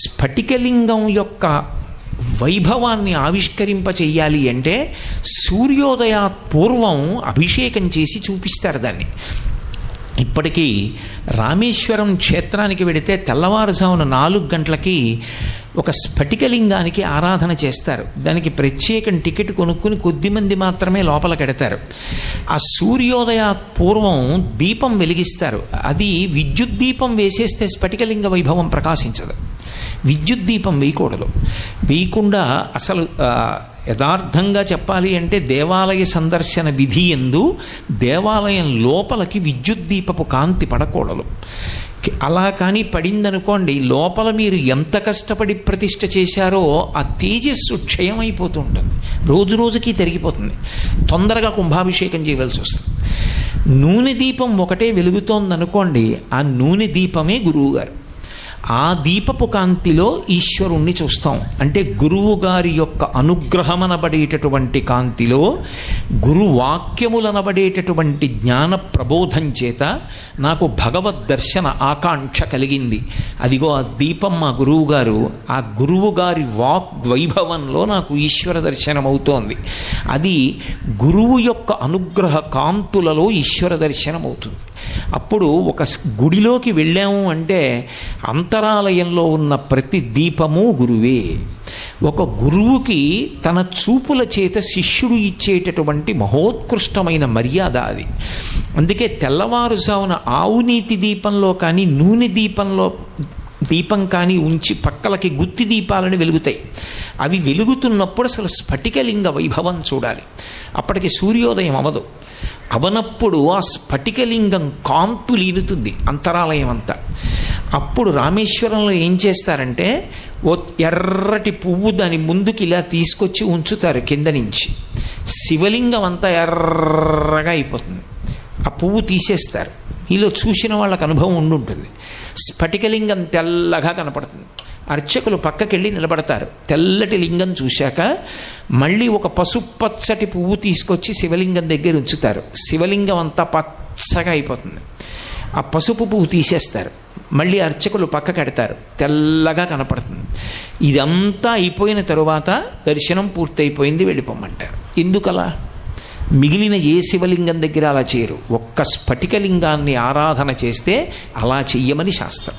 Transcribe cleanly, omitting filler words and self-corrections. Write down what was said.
స్ఫటికలింగం యొక్క వైభవాన్ని ఆవిష్కరింప చెయ్యాలి అంటే సూర్యోదయాత్ పూర్వం అభిషేకం చేసి చూపిస్తారు దాన్ని. ఇప్పటికీ రామేశ్వరం క్షేత్రానికి వెడితే తెల్లవారుజామున 4 గంటలకి ఒక స్ఫటికలింగానికి ఆరాధన చేస్తారు. దానికి ప్రత్యేకం టికెట్ కొనుక్కుని కొద్దిమంది మాత్రమే లోపలికెడతారు. ఆ సూర్యోదయ పూర్వం దీపం వెలిగిస్తారు. అది విద్యుత్ దీపం వేసేస్తే స్ఫటికలింగ వైభవం ప్రకాశించదు. విద్యుత్ దీపం వేయకూడదు. వేయకుండా అసలు యథార్థంగా చెప్పాలి అంటే దేవాలయ సందర్శన విధి యందు దేవాలయం లోపలికి విద్యుత్ దీపపు కాంతి పడకూడదు. అలా కానీ పడిందనుకోండి, లోపల మీరు ఎంత కష్టపడి ప్రతిష్ఠ చేశారో ఆ తేజస్సు క్షయమైపోతూ ఉంటుంది, రోజు రోజుకి తరిగిపోతుంది, తొందరగా కుంభాభిషేకం చేయవలసి వస్తుంది. నూనె దీపం ఒకటే వెలుగుతోందనుకోండి, ఆ నూనె దీపమే గురువుగారు. ఆ దీపపు కాంతిలో ఈశ్వరుణ్ణి చూస్తాం. అంటే గురువు గారి యొక్క అనుగ్రహమనబడేటటువంటి కాంతిలో గురువాక్యములనబడేటటువంటి జ్ఞాన ప్రబోధం చేత నాకు భగవద్ దర్శన ఆకాంక్ష కలిగింది. అదిగో ఆ దీపం మా గురువు గారు. ఆ గురువు గారి వాక్ వైభవంలో నాకు ఈశ్వర దర్శనం అవుతోంది. అది గురువు యొక్క అనుగ్రహ కాంతులలో ఈశ్వర దర్శనం అవుతుంది. అప్పుడు ఒక గుడిలోకి వెళ్ళాము అంటే అంతరాలయంలో ఉన్న ప్రతి దీపము గురువే. ఒక గురువుకి తన చూపుల చేత శిష్యుడు ఇచ్చేటటువంటి మహోత్కృష్టమైన మర్యాద అది. అందుకే తెల్లవారుజామున ఆవునీతి దీపంలో కానీ నూనె దీపం కానీ ఉంచి పక్కలకి గుత్తి దీపాలని వెలుగుతాయి. అవి వెలుగుతున్నప్పుడు అసలు స్ఫటికలింగ వైభవం చూడాలి. అప్పటికి సూర్యోదయం అవనప్పుడు ఆ స్ఫటికలింగం కాంతు లీనుతుంది అంతరాలయం అంతా. అప్పుడు రామేశ్వరంలో ఏం చేస్తారంటే ఓ ఎర్రటి పువ్వు దాని ముందుకి ఇలా తీసుకొచ్చి ఉంచుతారు కింద నుంచి. శివలింగం అంతా ఎర్రగా అయిపోతుంది. ఆ పువ్వు తీసేస్తారు. మీలో చూసిన వాళ్ళకు అనుభవం ఉండుంటుంది. స్ఫటికలింగం తెల్లగా కనపడుతుంది. అర్చకులు పక్కకెళ్ళి నిలబడతారు. తెల్లటి లింగం చూశాక మళ్ళీ ఒక పసుపచ్చటి పువ్వు తీసుకొచ్చి శివలింగం దగ్గర ఉంచుతారు. శివలింగం అంతా పచ్చగా అయిపోతుంది. ఆ పసుపు పువ్వు తీసేస్తారు. మళ్ళీ అర్చకులు పక్కకెడతారు. తెల్లగా కనపడుతుంది. ఇదంతా అయిపోయిన తరువాత దర్శనం పూర్తయిపోయింది, వెళ్ళిపోమంటారు. ఎందుకలా? మిగిలిన ఏ శివలింగం దగ్గర అలా చేయరు. ఒక్క స్ఫటికలింగాన్ని ఆరాధన చేస్తే అలా చెయ్యమని శాస్త్రం.